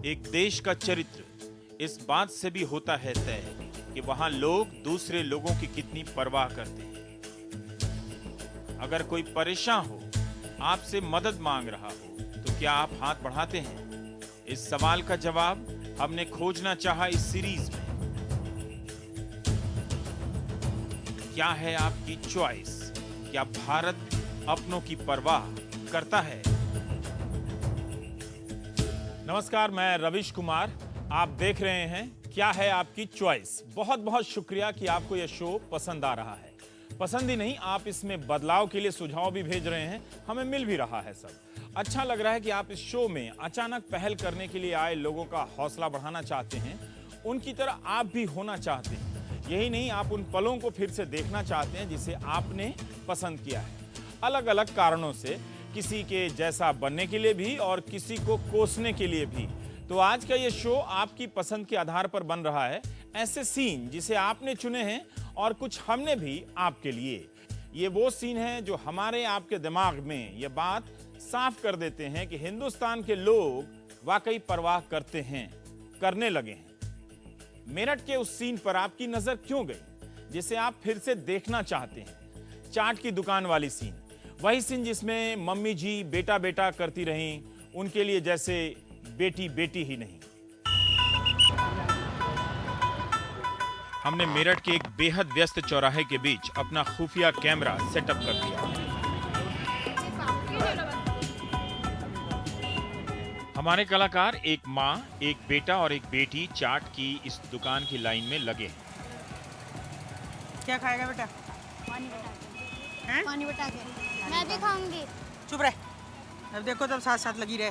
एक देश का चरित्र इस बात से भी होता है तय कि वहां लोग दूसरे लोगों की कितनी परवाह करते हैं। अगर कोई परेशान हो, आपसे मदद मांग रहा हो, तो क्या आप हाथ बढ़ाते हैं? इस सवाल का जवाब हमने खोजना चाहा इस सीरीज में। क्या है आपकी चॉइस? क्या भारत अपनों की परवाह करता है? नमस्कार, मैं रविश कुमार। आप देख रहे हैं क्या है आपकी चॉइस। बहुत बहुत शुक्रिया कि आपको यह शो पसंद आ रहा है। पसंद ही नहीं, आप इसमें बदलाव के लिए सुझाव भी भेज रहे हैं, हमें मिल भी रहा है सब। अच्छा लग रहा है कि आप इस शो में अचानक पहल करने के लिए आए लोगों का हौसला बढ़ाना चाहते हैं, उनकी तरह आप भी होना चाहते हैं। यही नहीं, आप उन पलों को फिर से देखना चाहते हैं जिसे आपने पसंद किया है, अलग अलग कारणों से, किसी के जैसा बनने के लिए भी और किसी को कोसने के लिए भी। तो आज का ये शो आपकी पसंद के आधार पर बन रहा है। ऐसे सीन जिसे आपने चुने हैं और कुछ हमने भी आपके लिए। ये वो सीन है जो हमारे आपके दिमाग में ये बात साफ कर देते हैं कि हिंदुस्तान के लोग वाकई परवाह करते हैं, करने लगे हैं। मेरठ के उस सीन पर आपकी नजर क्यों गई, जिसे आप फिर से देखना चाहते हैं? चाट की दुकान वाली सीन, वही सीन जिसमें मम्मी जी बेटा बेटा करती रहीं, उनके लिए जैसे बेटी बेटी ही नहीं। हमने मेरठ के एक बेहद व्यस्त चौराहे के बीच अपना खुफिया कैमरा सेटअप कर दिया। हमारे कलाकार एक माँ, एक बेटा और एक बेटी चाट की इस दुकान की लाइन में लगे हैं। क्या खाएगा बेटा? पानी बता के। हैं? पानी बता के। मैं भी खाऊंगी। चुप रह। अब देखो तब साथ साथ लगी रहे।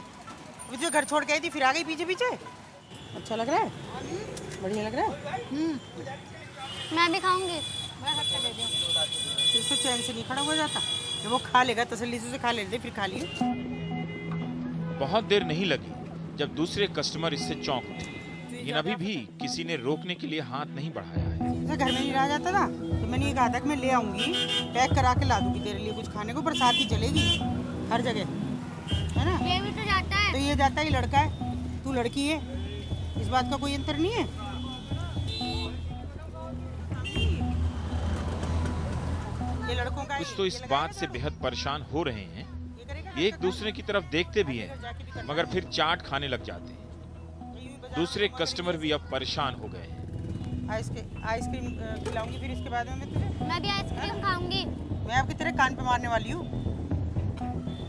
वो जो घर छोड़ के आई थी फिर आ गई पीछे पीछे। अच्छा लग रहा है? बढ़िया लग रहा है? मैं भी खाऊंगी। इससे चैन से नहीं खड़ा हो जाता। जब वो खा लेगा तसल्ली से उसे खा लेते फिर खा लिए। बहुत देर नहीं लगी जब दूसरे कस्टमर इससे चौंक उठे, लेकिन अभी भी किसी ने रोकने के लिए हाथ नहीं बढ़ाया है। जैसे घर में नहीं रहा जाता था तो मैंने ये कहा था कि मैं ले आऊंगी, पैक करा के ला दूंगी तेरे लिए कुछ खाने को, पर साथ ही चलेगी हर जगह, है ना? ये भी तो जाता है। तो ये जाता ही लड़का है, तू लड़की है, इस बात का कोई अंतर नहीं है। ये लड़कों का कुछ तो इस बात से बेहद परेशान हो रहे हैं, ये एक दूसरे की तरफ देखते भी हैं, मगर फिर चाट खाने लग जाते हैं। दूसरे कस्टमर भी अब परेशान हो गए हैं। आइसक्रीम खिलाऊंगी फिर इसके बाद में मैं तुझे। मैं भी आइसक्रीम खाऊंगी। मैं आपकी तरह कान पे मारने वाली हूँ।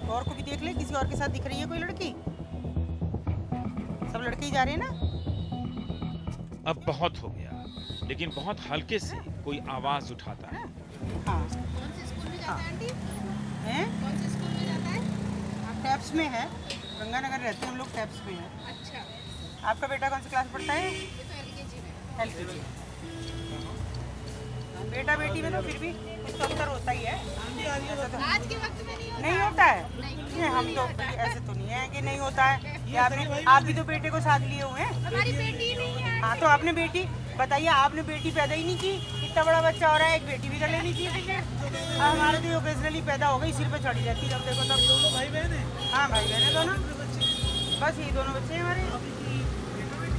और को भी देख ले, किसी और के साथ दिख रही है कोई लड़की? सब लड़के ही जा रहे हैं ना? अब बहुत हो गया, लेकिन बहुत हल्के से कोई आवाज उठाता है। हाँ। कौन से स्कूल में जाता है आंटी? हैं? कौन से स्कूल में जाता है? टैप्स में है, गंगानगर रहते हैं हम लोग, टैप्स में है। अच्छा, आपका बेटा कौन सी क्लास पढ़ता है? ये तो एलकेजी में। एलकेजी। बेटा बेटी में तो फिर भी कुछ तो अंतर होता ही है। ऐसा तो आज के वक्त में नहीं होता है। नहीं, हम तो ऐसे तो नहीं है कि नहीं होता है। ये आप भी तो बेटे को साथ लिए हुए हैं। हमारी बेटी नहीं है। हाँ, तो आपने बेटी बताइए, आपने बेटी पैदा ही नहीं की, इतना बड़ा बच्चा हो रहा है, एक बेटी भी कर लेनी चाहिए। हमारे तो ओकेजनली पैदा हो गई, सिर पे चढ़ी रहती है। अब देखो तब दोनों भाई बहन है। हाँ, भाई बहन है दोनों, बस ये दोनों बच्चे हैं हमारे।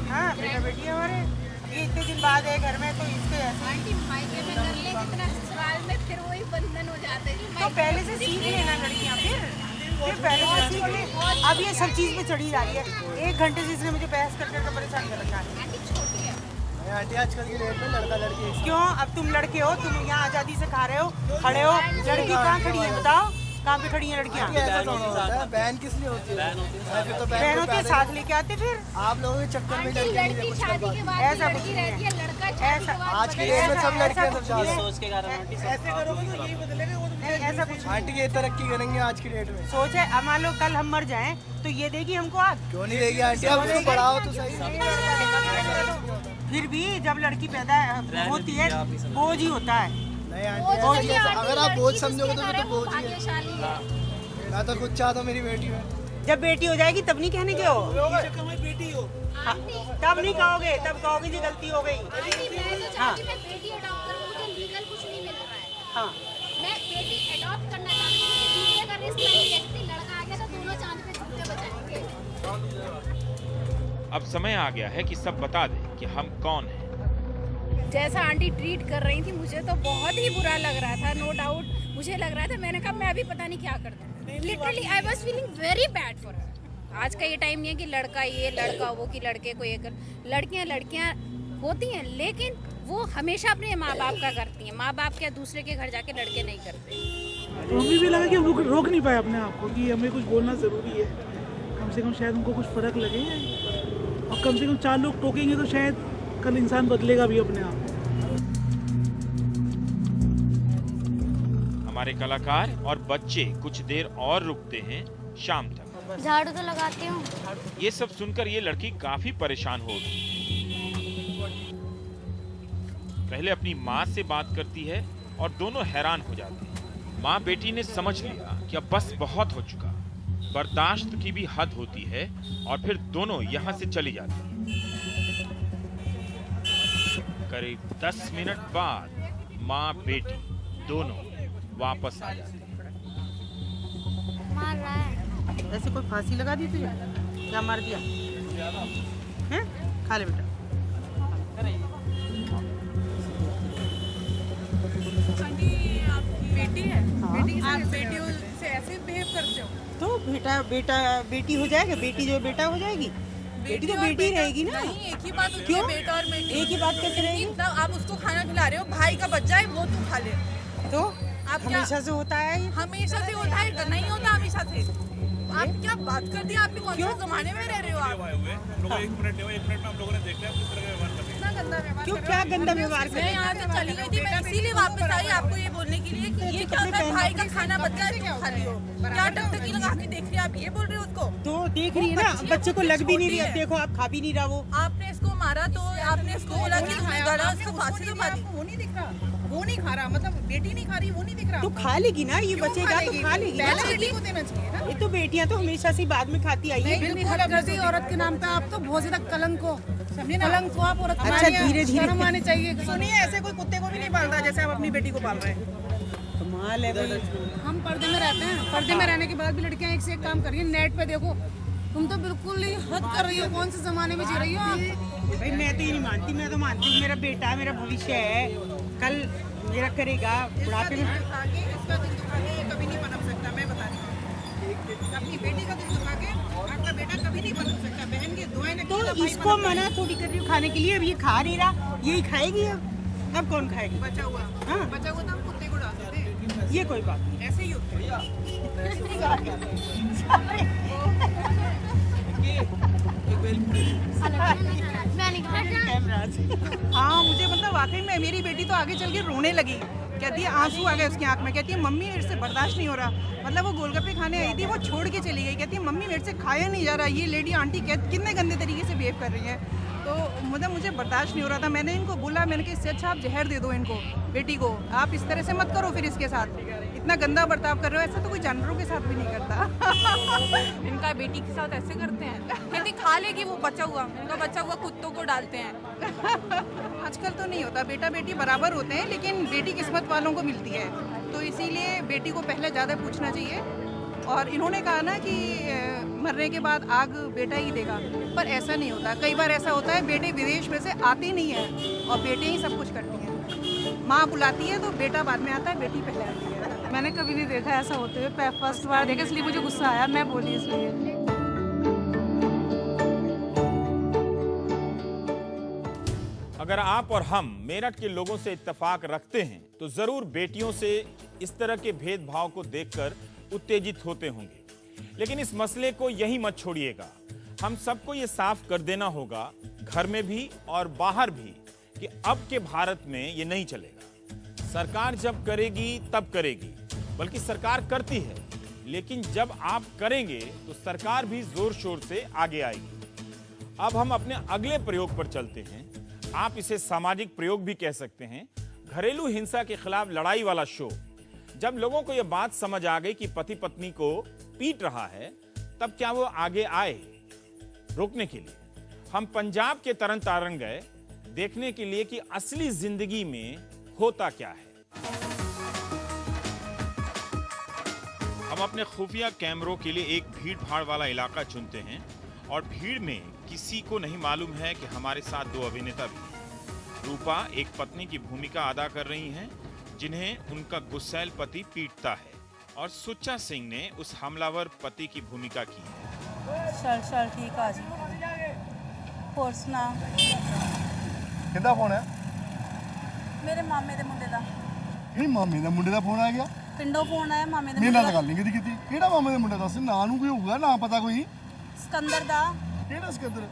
हाँ, बेटा बेटी है हमारे। ये इतने दिन बाद है घर में, तो इसके ऐसे आंटी मायके में कर ले जितना ससुराल में, फिर वही बंधन हो जाते हैं। तो पहले से सीख लेना लड़कियाँ, फिर पहले से सीख ले। अब ये सब चीज़ पे चढ़ी जा रही है। 1 घंटे से इसने मुझे बहस कर कर परेशान कर रखा है। आंटी छोटी है। आंटी आजकल की डेट में लड़का लड़की क्यों? अब तुम लड़के हो, तुम यहाँ आज़ादी से खा रहे हो, खड़े हो। लड़की कहाँ खड़ी है बताओ? कहाँ पे खड़ी है लड़कियाँ? ऐसा थोड़ा होता है, बहन किस लिए होती है? फिर तो बहन होते साथ लेके आते फिर। आप लोगों के चक्कर में आंटी लड़कियां नहीं लड़की कुछ शादी के बाद ऐसा लड़की कुछ रहती है, लड़का शादी ऐसा- के बाद आज की बदल डेट में जाता सब है। लड़कियां सब ऐसा जा रही हैं। सोच के कारण ऐसे करोगे तो यही बदलेगा। नहीं, ऐसा कुछ आंटी ये तरक्की करेंगे आज की डेट में। सोच है। अब मान लो कल हम मर जाएं तो ये देगी हमको आग? क्यों नहीं देगी आंटी? अब उसको बढ़ाओ तो सही। फिर भी जब लड़की पैदा होती है बोझ ही होता है। नहीं बोझ आंटी, नहीं, आंटी, अगर आप बोझ लड़की समझोगे जिसके तो कारण बोझ वो ही है। भाग्यशाली है। मैं तो खुद चाहता हूँ मेरी बेटी में। जब बेटी हो जाएगी तब नहीं कहने के हो। बेटी हो। हाँ, तब नहीं कहोगे, तब कहोगे जी गलती हो गई। आंटी मैं तो चाहती मैं बेटी अडॉप्ट करूँ, मुझे लीगल कुछ नहीं मिल रहा है। हाँ, मैं बेटी अडॉप्ट करना चाहती हूँ, जूते का रिस्क नहीं लेती। लड़का आ गया तो दोनों चांद पे जूते बजाएंगे। अब समय आ गया है कि सब बता दें कि हम कौन हैं। जैसा आंटी ट्रीट कर रही थी मुझे तो बहुत ही बुरा लग रहा था, नो डाउट। मुझे लग रहा था, मैंने कहा मैं अभी पता नहीं क्या कर दूं। Literally I was feeling very bad for her. आज का ये टाइम नहीं है कि लड़का ये लड़का वो, कि लड़के को ये कर। लड़कियां होती हैं, लेकिन वो हमेशा अपने माँ बाप का करती हैं। माँ बाप क्या दूसरे के घर जाके लड़के नहीं करते। तो हमें भी लगा कि हम रोक नहीं पाए अपने आप को कि हमें कुछ बोलना ज़रूरी है। कम से कम शायद उनको कुछ फ़र्क लगे, और कम से कम 4 लोग टोकेंगे तो शायद कल इंसान बदलेगा भी अपने आप। हमारे कलाकार और बच्चे कुछ देर और रुकते हैं शाम तक। झाड़ू तो लगाती हूँ। ये सब सुनकर ये लड़की काफी परेशान हो गई। पहले अपनी माँ से बात करती है और दोनों हैरान हो जाते हैं। माँ बेटी ने समझ लिया कि अब बस बहुत हो चुका, बर्दाश्त की भी हद होती है, और फिर दोनों यहाँ से चली जाती हैं। करीब 10 मिनट बाद माँ बेटी दोनों वापस आ जाती हैं। मार रहा है। ऐसे कोई फांसी लगा दी तुझे? क्या मार दिया हैं? खा ले बेटा। बेटी है, आप बेटियों से ऐसे बिहेव करते हो? तो बेटी हो जाएगा, बेटी जो बेटा हो जाएगी। बेटी तो बेटी रहेगी ना। नहीं, एक ही बात होती क्यों? है, बेटा और बेटी। एक ही बात कैसे रहेगी? इतना आप उसको खाना खिला रहे हो, भाई का बच्चा है वो तू खा ले। तो आप क्या- हमेशा से होता है ये? हमेशा से होता है, नहीं होता हमेशा से। आप क्या बात कर दी? आप भी कौन से जमाने में रह रहे हो? आप एक मिनट में हम लोगों ने देख लिया किस तरह का व्यवहार कर रहे हैं। इतना गंदा व्यवहार क्यों? कर क्या रहे हो? गंदा व्यवहार कर मैं रहे यहाँ से चली गई थी, मैं इसीलिए वापस आई आपको ये बोलने के लिए कि ये क्या होता है, भाई का खाना बच्चा है तुम खा रही हो। क्या टकटकी लगा के देख रही है? आप ये बोल रहे हो उसको? तो देख रही है ना, बच्चे को लग भी नहीं रही। अब देखो, आप खा भी नहीं रहा वो। आपने इसको मारा तो आपने इसको बोला कि गला उसको फांसी तो मारी। वो नहीं दिख रहा, वो नहीं खा रहा, मतलब बेटी नहीं खा रही, वो नहीं दिख रहा। तो खा लेगी ना, ये बचेगा तो खा लेगी ना। पहले बेटी को देना चाहिए ना। ये तो बेटियां तो हमेशा से बाद में खाती आई है। बिल्कुल हद कर दी औरत के नाम पे। आप तो बहुत ज्यादा कलंक हो, समझे ना? कलंक हो आप औरत। अच्छा, धीरे-धीरे। शर्म आनी चाहिए। सुनिए, ऐसे कोई कुत्ते को भी नहीं पालता जैसे आप अपनी बेटी को पाल रहे हैं। कमाल है भाई। हम पर्दे में रहते हैं, पर्दे में रहने के बाद भी लड़कियां एक से एक काम कर रही हैं। नेट पे देखो, तुम तो बिल्कुल ही हद कर रही हो। कौन से जमाने में जी रही हो आप? भाई मैं तो ये नहीं मानती। मैं तो मानती हूँ मेरा बेटा मेरा भविष्य है, कल मेरा करेगा बुढ़ापे में। इसका दिल दुखा के ये कभी नहीं पनप सकता, मैं बता रही हूँ। अपनी बेटी का दिल दुखा के आपका बेटा कभी नहीं पनप सकता। बहन की दुआएं न तो इसको मना थोड़ी कर रही हूँ खाने के लिए। अब ये खा नहीं रहा, यही खाएगी। अब कौन खाएगी? बचा हुआ, हाँ। बचा हुआ तो हम कुत्ते को डाल देते। ये कोई बात नहीं। ऐसे ही होते हैं। मैं नहीं खाऊंगी। हाँ, मुझे मतलब वाकई में मेरी बेटी तो आगे चल के रोने लगी। कहती है आंसू आ गए उसकी आंख में। कहती है मम्मी मेरे से बर्दाश्त नहीं हो रहा। मतलब वो गोलगप्पे खाने आई थी, वो छोड़ के चली गई। कहती है मम्मी मेरे से खाया नहीं जा रहा। ये लेडी आंटी कितने गंदे तरीके से बिहेव कर रही हैं। तो मतलब मुझे बर्दाश्त नहीं हो रहा था। मैंने इनको बोला, मैंने कहा इससे अच्छा आप जहर दे दो इनको, बेटी को। आप इस तरह से मत करो फिर इसके साथ। इतना गंदा बर्ताव कर रहे हो, ऐसा तो कोई जानवरों के साथ भी नहीं करता। इनका बेटी के साथ ऐसे करते हैं। कहती खा लेगी वो बचा हुआ, उनका बचा हुआ कुत्तों को डालते हैं। आजकल तो नहीं होता, बेटा बेटी बराबर होते हैं, लेकिन बेटी किस्मत वालों को मिलती है। तो इसीलिए बेटी को पहले ज़्यादा पूछना चाहिए। और इन्होंने कहा ना कि मरने के बाद आग बेटा ही देगा, पर ऐसा नहीं होता। कई बार ऐसा होता है बेटे विदेश में से आते नहीं हैं और बेटे ही सब कुछ करती हैं। माँ बुलाती है तो बेटा बाद में आता है, बेटी पहले आती है। मैंने कभी नहीं देखा ऐसा होते हुए, फर्स्ट बार देखा, इसलिए मुझे गुस्सा आया, मैं बोली इसलिए। अगर आप और हम मेरठ के लोगों से इत्तेफाक रखते हैं तो जरूर बेटियों से इस तरह के भेदभाव को देखकर उत्तेजित होते होंगे। लेकिन इस मसले को यहीं मत छोड़िएगा। हम सबको ये साफ कर देना होगा, घर में भी और बाहर भी, कि अब के भारत में ये नहीं चलेगा। सरकार जब करेगी तब करेगी, बल्कि सरकार करती है, लेकिन जब आप करेंगे तो सरकार भी जोर शोर से आगे आएगी। अब हम अपने अगले प्रयोग पर चलते हैं। आप इसे सामाजिक प्रयोग भी कह सकते हैं। घरेलू हिंसा के खिलाफ लड़ाई वाला शो। जब लोगों को यह बात समझ आ गई कि पति पत्नी को पीट रहा है, तब क्या वो आगे आए रोकने के लिए? हम पंजाब के तरन तारण गए देखने के लिए कि असली जिंदगी में होता क्या है। हम अपने खुफिया कैमरों के लिए एक भीड़ भाड़ वाला इलाका चुनते हैं और भीड़ में किसी को नहीं मालूम है कि हमारे साथ दो अभिनेता भी हैं। रूपा एक पत्नी की भूमिका अदा कर रही हैं, जिन्हें उनका गुस्सैल पति पीटता है, और सुच्चा सिंह ने उस हमलावर पति की भूमिका की है। चल चल ठीक आ जी होर सुना किदा फोन है मेरे मामे दे मुंडे दा नहीं मामे ਦਾ ਮੁੰਡੇ ਦਾ ਫੋਨ ਆ ਗਿਆ पिंडों फोन आया मामे दे ਮੇਰੇ मुंडे ਨਾਲ दा ਗੱਲ ਨਹੀਂ ਕੀਤੀ ਕੀਤੀ ਕਿਹੜਾ ਮਾਮੇ ਦਾ ਮੁੰਡਾ ਦੱਸ ਨਾਂ ਨੂੰ ਕੋਈ ਹੋਊਗਾ ਨਾ ਪਤਾ ਕੋਈ सिकंदर दा ਕਿਹੜਾ ਸਿਕੰਦਰ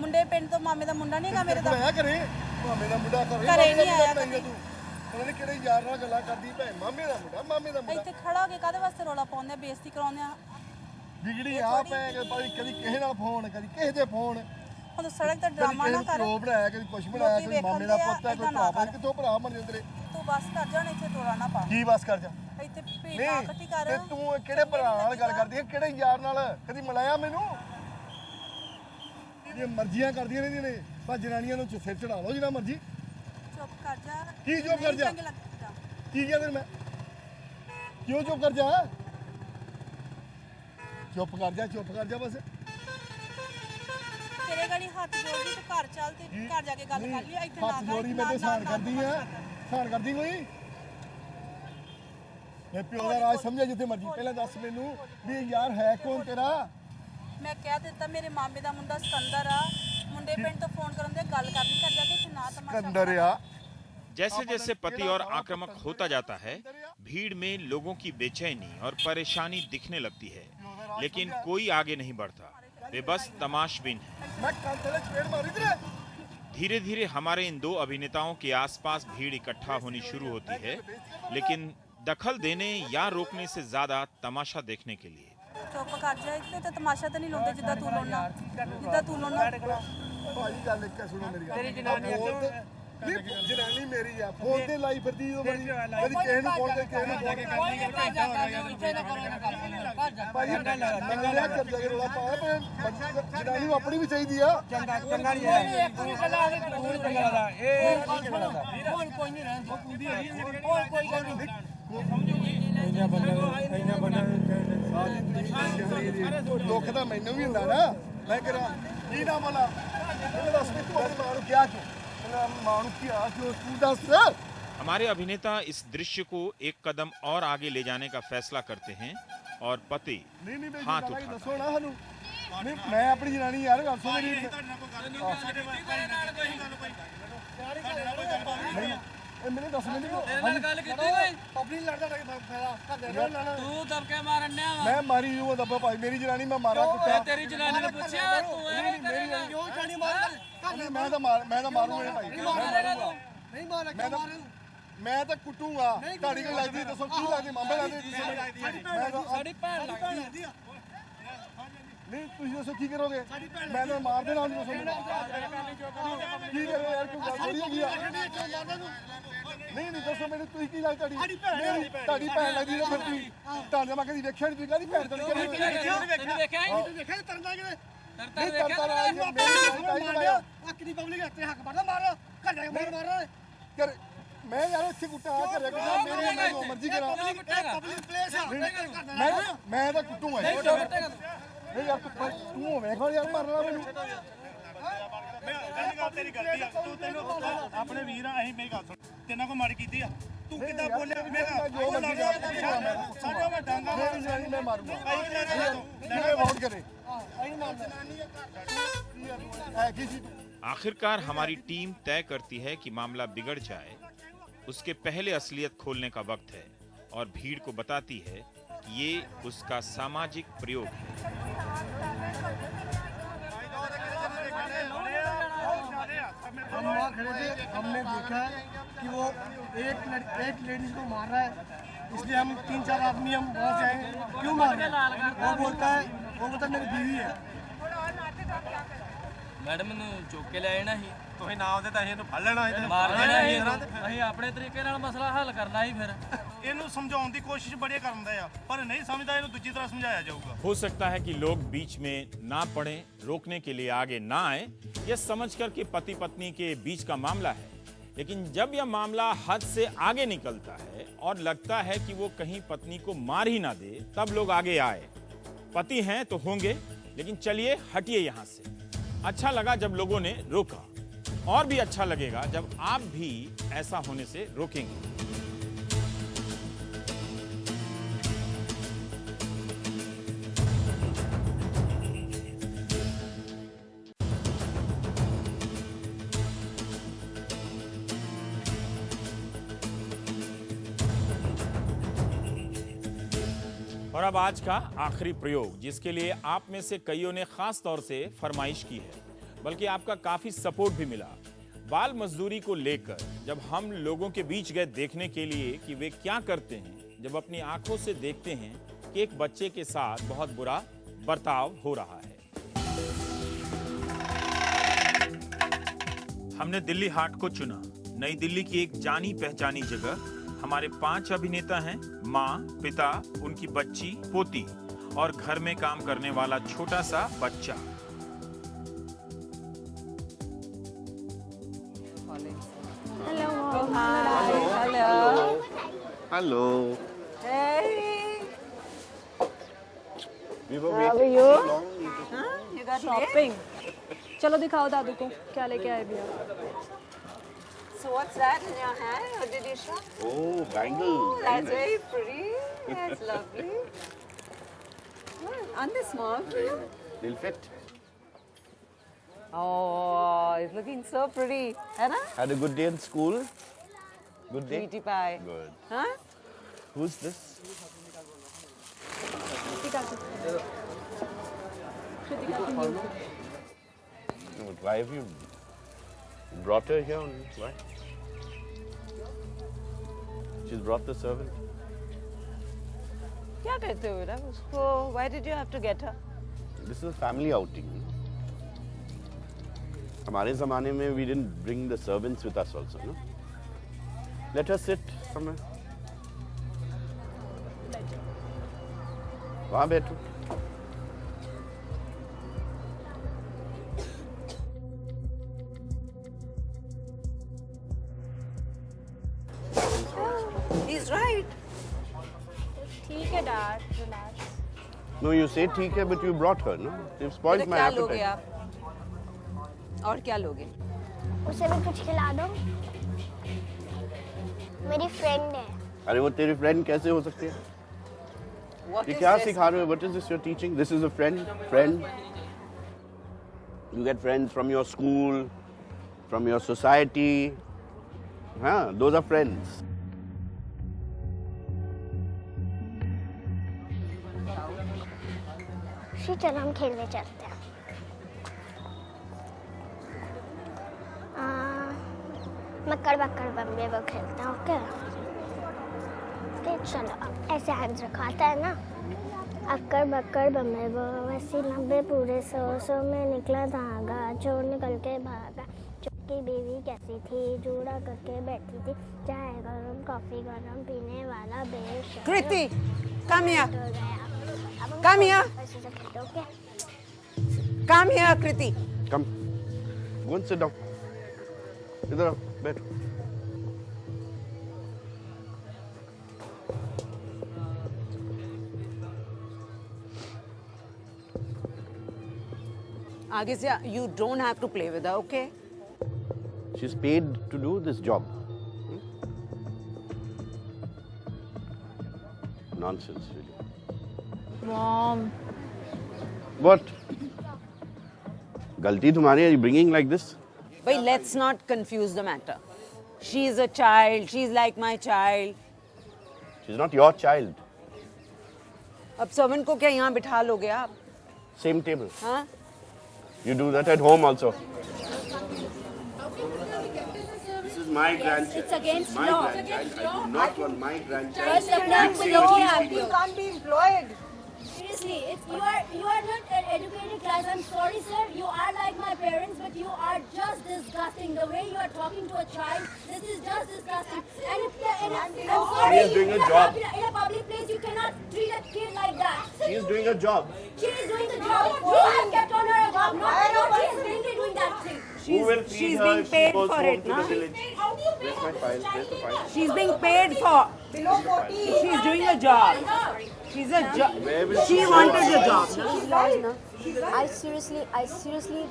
मुंडे पिंड तो मामे दा मुंडा नहीं गा मेरे दा ਆਇਆ ਕਰੇ ਮਾਮੇ ਦਾ ਮੁੰਡਾ ਘਰੇ ਨਹੀਂ ਆਇਆ ਕਦੇ। ਤੂੰ ਪਤਾ ਨਹੀਂ ਕਿਹੜੇ ਯਾਰ ਨਾਲ ਗੱਲਾਂ ਕਰਦੀ ਭੈ ਮਾਮੇ ਦਾ ਮੁੰਡਾ ਇੱਥੇ ਖੜਾ ਹੋ ਕੇ ਕਾਦੇ ਵਾਸਤੇ ਰੋਲਾ ਪਾਉਂਦੇ ਆ, ਬੇਇੱਜ਼ਤੀ ਕਰਾਉਂਦੇ ਆ ਵਿਗੜੀ ਆ ਪੈ ਕਦੀ ਕਿਸੇ ਨਾਲ ਫੋਨ ਕਦੀ ਕਿਸੇ ਦੇ ਫੋਨ ਹੁਣ ਸੜਕ ਤੇ ਡਰਾਮਾ ਨਾ ਕਰ ਉਹ ਬਣਾਇਆ ਕਦੀ ਕੁਛ ਬਣਾਇਆ ਲੋਕੀ ਕਦੀ ਮਾਮੇ ਦਾ ਵੇਖਣ ਪੁੱਤ ਹੈ ਦੇ ਕੋਈ ਆ, ਭਰਾ ਏਦਾਂ ਨਾ ਕਿੱਥੋਂ ਭਰਾ ਮਰ ਜਾਂਦੇ ਤੂੰ ਬਸ ਕਰ ਜਾਣ ਇੱਥੇ ਰੋਲਾ ਨਾ ਪਾ ਕੀ ਬਸ ਕਰ ਜਾ ਇੱਥੇ ਭੀੜ ਨਾ ਇਕੱਠੀ ਕਰ ਤੇ ਤੂੰ ਕਿਹੜੇ ਭਰਾ ਨਾਲ ਗੱਲ ਕਰਦੀ ਹੈ ਕਿਹੜੇ ਯਾਰ ਨਾਲ ਕਦੀ ਮਿਲਾਇਆ ਮੈਨੂੰ ਇਹ ਮਰਜ਼ੀਆਂ ਕਰਦੀਆਂ ਰਹਿੰਦੀਆਂ ਨੇ ਪਰ ਜਨਾਨੀਆਂ ਨੂੰ ਸਿਰ ਚੜਾ ਲਓ ਜਿੰਨਾ ਮਰਜ਼ੀ ਚੁੱਪ ਕਰ ਜਾ ਕੀ ਚੁੱਪ ਕਰ ਜਾ? ਚੰਗੇ ਲੱਗਦਾ। ਕੀ ਕਿਹਾ ਤੈਨੂੰ ਮੈਂ ਕਿਉਂ ਚੁੱਪ ਕਰ ਜਾ ਚੁੱਪ ਕਰ ਜਾ ਬਸ ਤੇਰੇ ਗਾੜੀ ਹੱਥ ਜੋੜਦੀ ਤੂੰ ਘਰ ਚੱਲ ਤੇ ਘਰ ਜਾ ਕੇ ਗੱਲ ਕਰ ਲਈ ਇੱਥੇ ਨਾ ਹੱਥ ਜੋੜੀ ਮੈਂ ਤੇ ਸਾਨ ਕਰਦੀ ਆ ਸਾਨ ਕਰਦੀ ਕੋਈ ਮੈਂ ਪਿਓ ਦਾ ਰਾਜ ਸਮਝਿਆ ਜਿੱਥੇ ਮਰਜ਼ੀ ਪਹਿਲਾਂ ਦੱਸ ਮੈਨੂੰ ਵੀ ਯਾਰ ਹੈ ਕੌਣ ਤੇਰਾ ਮੈਂ ਕਹਿ ਦਿੱਤਾ ਮੇਰੇ ਮਾਮੇ ਦਾ ਮੁੰਡਾ ਸਿਕੰਦਰ ਆ ਮੁੰਡੇ ਪਿੰਡ ਤੋਂ ਫੋਨ ਕਰਨ ਦੇ ਗੱਲ ਕਰਨੀ ਕਰ ਜਾ ਕੇ ਇੱਥੇ ਨਾ ਤਮਾਸ਼ਾ ਕੰਦਰ ਆ जैसे जैसे पति और आक्रामक होता जाता है, भीड़ में लोगों की बेचैनी और परेशानी दिखने लगती है, लेकिन कोई आगे नहीं बढ़ता। वे बस तमाशबीन हैं। ਮੈਂ ਕੰਨ ਤੇ ਚਪੇੜ ਮਾਰੀ ਤੇਰੇ धीरे धीरे हमारे इन दो अभिनेताओं के आसपास भीड़ इकट्ठा होनी शुरू होती है, लेकिन दखल देने या रोकने से ज्यादा तमाशा देखने के लिए। ਚੁੱਪ ਕਰ ਜਾ ਇੱਥੇ ਤੇ ਤਮਾਸ਼ਾ ਤਾਂ ਨਹੀਂ ਲਾਉਂਦੇ ਜਿੱਦਾਂ ਤੂੰ ਲਾਉਣਾ ਭਾਜੀ ਗੱਲ ਇੱਕ ਸੁਣੋ ਮੇਰੀ ਗੱਲ ਤੇਰੀ ਜਨਾਨੀ ਮੇਰੀ ਆ ਫੋਨ ਤੇ ਲਾਈ ਫਿਰਦੀ ਉਹ ਮੇਰੀ ਕਦੀ ਕਿਸੇ ਨੂੰ ਫੋਨ ਤੇ ਕਿਸੇ ਨੂੰ ਫੋਨ ਭਾਜੀ ਮੰਗਲਿਆ ਕਰ ਜਾ ਕੇ ਰੋਲਾ ਪਾਇਆ ਪਰ ਜਨਾਨੀ ਨੂੰ ਆਪਣੀ ਵੀ ਚਾਹੀਦੀ ਆ ਚੰਗਾ ਨਹੀਂ ਹੈ ਤੂੰ ਕਲਾ ਤੂੰ ਚੰਗਾ ਦਾ ਇਹ ਕੋਈ ਨਹੀਂ ਰਹਿੰਦਾ ਕੋਈ ਨਹੀਂ ਦੁੱਖ ਤਾਂ ਮੈਨੂੰ ਵੀ ਹੁੰਦਾ ਨਾ ਮੈਂ ਕਰਾਂ ਕੀ ਨਾ ਬੋਲਾ ਇਹ ਦੱਸ ਵੀ ਤੂੰ ਆਪਣੀ ਮਾਂ ਨੂੰ ਕਿਹਾ ਕਿਉਂ ਮਾਂ ਨੂੰ ਕਿਹਾ ਕਿਉਂ ਤੂੰ ਦੱਸ हमारे अभिनेता इस दृश्य को एक कदम और आगे ले जाने का फैसला करते हैं और पति ਨਹੀਂ ਨਹੀਂ हाथ ਬੇਜੀ उठाता ਦੱਸੋ ਨਾ ਸਾਨੂੰ ਨਹੀਂ ਮੈਂ ਆਪਣੀ ਜਨਾਨੀ ਯਾਰ ਗੱਲ ਸੁਣ ਮੇਰੀ ਇਹ ਮੈਨੂੰ ਦੱਸ ਮੈਨੂੰ ਨਾਲ ਗੱਲ ਕੀਤੀ ਕੋਈ ਪਬਲਿਕ ਲੜਦਾ ਫਾਇਦਾ ਘਰ ਤੂੰ ਦਬਕੇ ਮਾਰਨਿਆ ਵਾ ਮੈਂ ਮਾਰੀ ਉਹ ਦੱਬਾ ਭਾਈ ਮੇਰੀ ਜਨਾਨੀ ਮੈਂ ਮਾਰਾ ਕੁੱਟਿਆ ਤੇਰੀ ਜਨਾਨੀ ਨੂੰ ਪੁੱਛਿਆ ਤੂੰ ਐਵੇਂ ਕਰੇਗਾ ਕਿਉਂ ਛਾਣੀ ਮਾਰ ਮੈਂ ਤਾਂ ਮਾਰੂ ਇਹ ਭਾਈ ਨਹੀਂ ਮਾਰ ਮੈਂ ਤਾਂ ਮੈਂ ਤਾਂ ਕੁੱਟੂਗਾ ਤੁਹਾਡੀ ਕੋਈ ਲੱਗਦੀ ਦੱਸੋ ਕੀ ਲੱਗਦੀ ਮਾਮੇ ਲੱਗਦੀ ਸਾਡੀ ਭੈਣ ਲੱਗਦੀ ਆ ਨਹੀਂ ਤੁਸੀਂ ਦੱਸੋ ਕੀ ਕਰੋਗੇ ਮੈਂ ਤਾਂ ਮਾਰ ਦੇਣਾ ਉਹਨੂੰ ਦੱਸੋ ਕੀ ਕਰੋ ਯਾਰ ਕੋਈ ਗੱਲ ਥੋੜੀ ਹੈਗੀ ਆ ਨਹੀਂ ਦੱਸੋ ਮੈਨੂੰ ਤੁਸੀਂ ਕੀ ਲੱਗਦੀ ਤੁਹਾਡੀ ਭੈਣ ਲੱਗਦੀ ਨਾ ਫਿਰ ਤੁਸੀਂ ਤੁਹਾਨੂੰ ਮੈਂ ਕਦੀ ਵੇਖਿਆ ਨਹੀਂ ਤੁਸੀਂ ਕਾਹਦੀ ਭੈਣ ਤੈਨੂੰ ਵੇਖਿਆ ਤਰਨਾ ਕਿਤੇ ਨਹੀਂ ਤਰਦਾ ਆਕਰੀ ਪਬਲਿਕ ਹੱਥੇ ਹੱਕ ਮਾਰਦਾ ਮਾਰ ਘਰ ਜਾ ਕੇ ਮਾਰ ਕਰ ਮੈਂ ਯਾਰ ਇੱਥੇ ਕੁੱਟਾ ਕਰਿਆ ਕਿ ਮੇਰੀ ਜੋ ਮਰਜ਼ੀ ਕਰਾਂ ਪਬਲਿਕ ਪਲੇਸ ਆ ਮੈਂ ਤਾਂ ਕੁੱਟੂਗਾ ਨਹੀਂ ਯਾਰ ਤੂੰ ਵੇਖ ਯਾਰ ਮਾਰਨਾ ਮੈਨੂੰ ਤੇਰੀ ਗਲਤੀ ਆ ਤੂੰ ਤੈਨੂੰ ਆਪਣੇ ਵੀਰ ਅਸੀਂ ਮੇਰੀ ਗੱਲ ਸੁਣ ਤੈਨਾਂ ਕੋ ਮਾੜੀ ਕੀਤੀ ਆ ਤੂੰ ਕਿੱਦਾਂ ਬੋਲਿਆ ਮੈਂ ਸਾਡਾ ਮੈਂ ਡਾਂਗਾ ਮੈਂ ਮਾਰੂੰਗਾ ਮੈਂ ਵੋਟ ਕਰੇ आखिरकार हमारी टीम तय करती है कि मामला बिगड़ जाए उसके पहले असलियत खोलने का वक्त है और भीड़ को बताती है कि ये उसका सामाजिक प्रयोग है। हम वहाँ खड़े थे हमने देखा है कि वो एक लेडीज को मार रहा है इसलिए हम 3-4 आदमी हम वहाँ से आए क्यों मार रहे हैं वो बोलता मेरी बीवी है ਮੈਡਮ ਨੂੰ ਚੁੱਕ ਕੇ ਲੈ ਜਾਣਾ ਸੀ ਤੁਸੀਂ ਨਾ ਆਉਂਦੇ ਤਾਂ ਅਸੀਂ ਇਹਨੂੰ ਫੜ ਲੈਣਾ ਸੀ ਮਾਰ ਦੇਣਾ ਸੀ ਅਸੀਂ ਆਪਣੇ ਤਰੀਕੇ ਨਾਲ ਮਸਲਾ ਹੱਲ ਕਰਨਾ ਸੀ ਫਿਰ ਇਹਨੂੰ ਸਮਝਾਉਣ ਦੀ ਕੋਸ਼ਿਸ਼ ਬੜੀ ਕਰਦਾ ਆ ਪਰ नहीं समझता ਇਹਨੂੰ ਦੂਜੀ ਤਰ੍ਹਾਂ ਸਮਝਾਇਆ ਜਾਊਗਾ हो सकता है कि लोग बीच में ना पड़े, रोकने के लिए आगे ना आए, यह समझकर कि पति पत्नी के बीच का मामला है। लेकिन जब यह मामला हद से आगे निकलता है और लगता है कि वो कहीं पत्नी को मार ही ना दे, तब लोग आगे आए। पति हैं तो होंगे, लेकिन चलिए हटिए यहां से। अच्छा लगा जब लोगों ने रोका, और भी अच्छा लगेगा जब आप भी ऐसा होने से रोकेंगे। और अब आज का आखिरी प्रयोग, जिसके लिए आप में से कईयों ने खास तौर से फरमाइश की है, बल्कि आपका काफी सपोर्ट भी मिला। बाल मजदूरी को लेकर जब हम लोगों के बीच गए देखने के लिए कि वे क्या करते हैं, जब अपनी आंखों से देखते हैं कि एक बच्चे के साथ बहुत बुरा बर्ताव हो रहा है। हमने दिल्ली हाट को चुना। नई दिल्ली की एक जानी पहचानी जगह। हमारे 5 अभिनेता हैं, माँ, पिता, उनकी बच्ची, पोती और घर में काम करने वाला छोटा सा बच्चा। हेलो। शॉपिंग। चलो दिखाओ दादू को क्या लेके आए भैया। So what's that in your hand? What did you show? Oh, bangle. Oh, that's very pretty. That's lovely. Aren't they small for you? They'll fit. Oh, it's looking so pretty. है ना? Had a good day in school? Good day? Sweetie pie. Good. Huh? Who's this? Why have you brought her here? Why? She's brought the servant. क्या करते हो बेटा उसको? Why did you have to get her? This is a family outing. हमारे ज़माने में we didn't bring the servants with us also, no? Let her sit somewhere. वहाँ बैठो। He's right. ठीक है dad, relax. No, you say ठीक है, but you brought her, no? You've spoiled बेटा my क्या appetite. लोगे आप? और क्या लोगे? उसे भी कुछ खिला दो। मेरी फ्रेंड है। अरे वो तेरी फ्रेंड कैसे हो सकती है? What ये is क्या this? सिखा रहे हो? What is this you're teaching? This is a friend. Friend. You get friends from your school, from your society. हाँ, those are friends. चल हम खेलने चलते हैं। मक्कड़ बक्कड़ बम्बे वो खेलते हैं। ओके चलो ऐसे हाथ रखाता है ना। अक्कड़ बक्कड़ बम्बे वो वैसी लंबे पूरे 100 में निकला धागा, चोर निकल के भागा। चुपकी बीवी कैसी थी, जूड़ा करके बैठी थी, चाय गरम कॉफी गरम पीने वाला बेश। कृति, come here. Come here. Come here, Kriti. Come. Go and sit down. इधर आओ, बैठो। आगे से you don't have to play with her, okay? She's paid to do this job. Nonsense, really. Mom. What? गलती तुम्हारी है, bringing like this? But let's not confuse the matter. She is a child. She's like my child. She's not your child. अब servant को क्या यहाँ बिठा लोगे आप? Same table. हाँ? You do that at home also. This is my grandchild. It's against my law. grandchild. I do not want my grandchild. First of all, You can't be employed. Seriously, you are not an educated class. I'm sorry, sir. You are like my parents, but you are just disgusting. The way you are talking to a child, this is just disgusting. And I'm sorry, She is doing a job. In a public place, you cannot treat a kid like that. She is doing a job. She is doing the job. You have kept on her a job. Not she is really doing that thing. Who will feed she's her being if paid she goes for home it, to na? the village? How do you pay Where's my file? Where's the file? She's being paid for. Below 40. She's doing a job. She's a job. Where will She she wanted go? the job. Na? I seriously.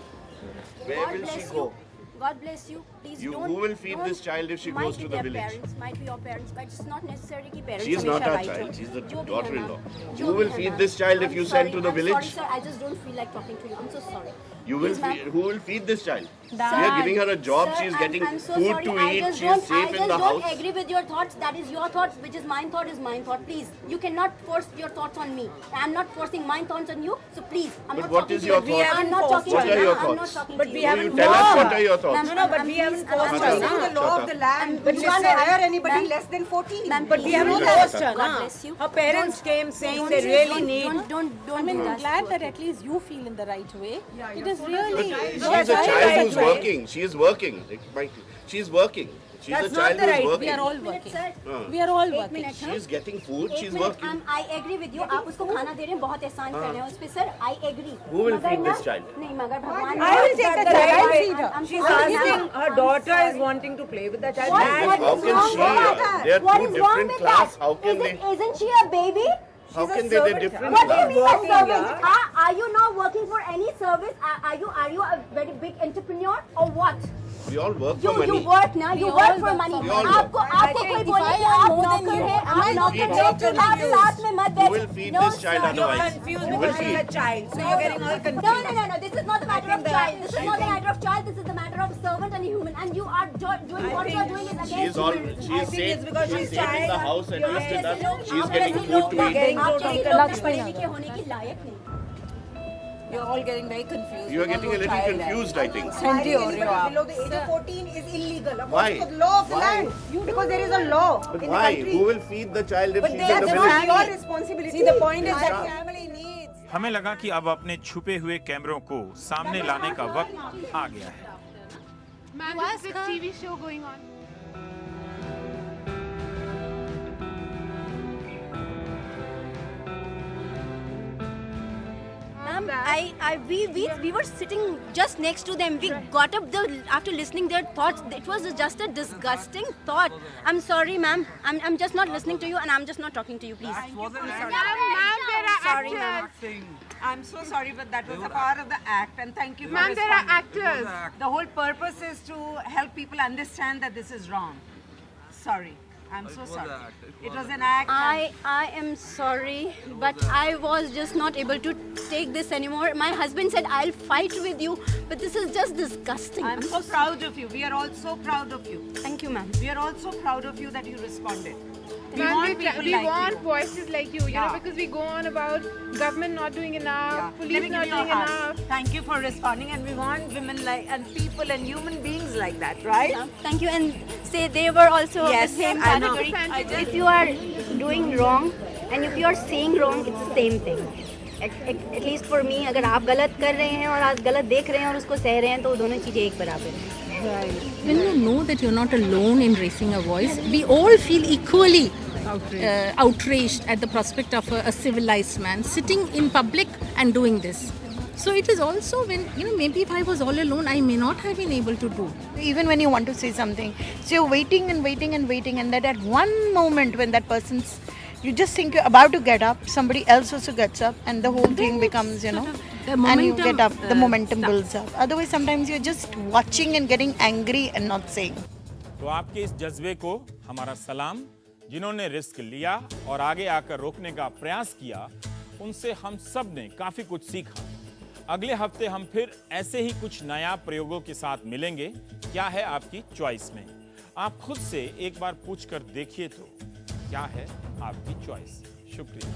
Where God will bless she you. go? God bless you. Please You- don't. who will feed don't- this child if she might goes be to the their village? Parents, might be your parents, but it's not necessary कि parents She is not हमेशा our right child. हो. She's the जो भी है daughter-in-law. ना, Who जो will भी है feed ना. this child if I'm you sorry, send to the I'm village? Sorry, sir. I just don't feel like talking to you. I'm so sorry. You will Please, ma'am. feed, who will feed this child? We Sir, are giving her a job. sir, She's I'm- getting I'm so food sorry. to I eat. just She's don't- safe in the I just don't house. agree with your thoughts. That is your thought, which is mine thought is mine thought. Please, you cannot force your thoughts on me. I'm not forcing my thoughts on you. So please, I'm But not what talking is to your you. thoughts? I'm not talking What to you. are your I'm not thoughts? talking But to we you. haven't You tell us what are your thoughts. Ma'am, No, no, but I'm we haven't please- forced I'm her. please- This is the law of the land. But She you can't can't hire hire anybody Ma'am. less than 14. Ma'am, But we please haven't don't- forced her. God bless you. Her parents came saying they really need. Don't I mean, do I'm that. glad that at least you feel in the right way. It is really. She's a child who's working. She is working. She's working. She's That's a not child the who's right. working. We are all working. We are all एक working. Minute हाँ. She's getting food. एक She's minute, working. I agree with you. आप उसको खाना दे रहे हैं, बहुत एहसान कर रहे हैं उस पे sir. I agree. Who will मगर feed ना- this child? नहीं मगर भगवान. I will take the child. I'm Feed her. I'm She's sorry, asking. ma'am. Her I'm daughter sorry. is wanting to play with the child. What- And what How is can wrong she? with that? They are What two is wrong different with class. that? How can they? Isn't she a baby? How can they? They're different. What do you class. mean a working, servant? yeah. Are you not working for any service? Are you a very big entrepreneur or what? We all work for You money. work now. You We work all for work money. We all work. आपको कोई बोले कि आप नौकर हैं, आप नौकर हैं, आप साथ में मत You will feed this child sir. otherwise. confused You will because she's a feed. child. So you're getting all confused. No. This is not a matter of child. This is not a matter of child. This is the matter of servant and a human. And you are doing what you are doing is against She's all. human. She's think safe. it's because She's she's safe in the child. house at least enough. She's आप getting जैसे food लोग- to eat. आप जैसे लोग पढ़े लिखे होने की लायक नहीं. You're all getting very confused. You are getting a little confused, I think. Anybody below the age of 14 is illegal. Why? According to the law of the Why? land. Because there is a law But in why? the country. Who will feed the child if But she's in the that's village? not your responsibility. See, the point is that family needs. हमें लगा कि अब अपने छुपे हुए कैमरों को सामने लाने का वक्त आ गया है. Ma'am, this is a TV show going on. Ma'am, we were sitting just next to them. We got up after listening their thoughts. It was just a disgusting thought. I'm sorry, ma'am. I'm just not listening to you, and I'm just not talking to you, please. Sorry, ma'am. I'm so sorry, but that was a part of the act, and thank you for Ma'am, there are responding. actors. The whole purpose is to help people understand that this is wrong. Sorry. I'm so sorry. It was an act. I am sorry, but I was just not able to take this anymore. My husband said, I'll fight with you, but this is just disgusting. I'm so proud of you. We are all so proud of you. Thank you, ma'am. We are all so proud of you that you responded. Ma'am, want people we like want you. voices like you, Yeah. because we go on about government not doing enough, Let police me not give you a doing hug. enough. Thank you for responding, and we want women like and people and human beings like that, right? Thank you. And say they were also Yes, the same I know. category. If you are doing wrong and if you are saying wrong, it's the same thing. At least for me, अगर आप गलत कर रहे हैं और आप गलत देख रहे हैं और उसको सह रहे हैं तो दोनों चीजें एक बराबर हैं. When you know that you're not alone in raising a voice, we all feel equally outraged at the prospect of a civilized man sitting in public and doing this. So it is also when, maybe if I was all alone, I may not have been able to do. Even when you want to say something, so you're waiting and waiting and waiting, and that at one moment when that person's, you just think you're about to get up, somebody else also gets up, and the whole thing becomes, the and you momentum, get up, the momentum stuff. builds up. Otherwise, sometimes you're just watching and getting angry and not saying. तो आपके इस जज्बे को हमारा सलाम. जिन्होंने risk लिया और आगे आकर रोकने का प्रयास किया, उनसे हम सब ने काफी कुछ सीखा. अगले हफ्ते हम फिर ऐसे ही कुछ नया प्रयोगों के साथ मिलेंगे. क्या है आपकी चॉइस में? आप खुद से एक बार पूछकर देखिए तो क्या है आपकी चॉइस. शुक्रिया.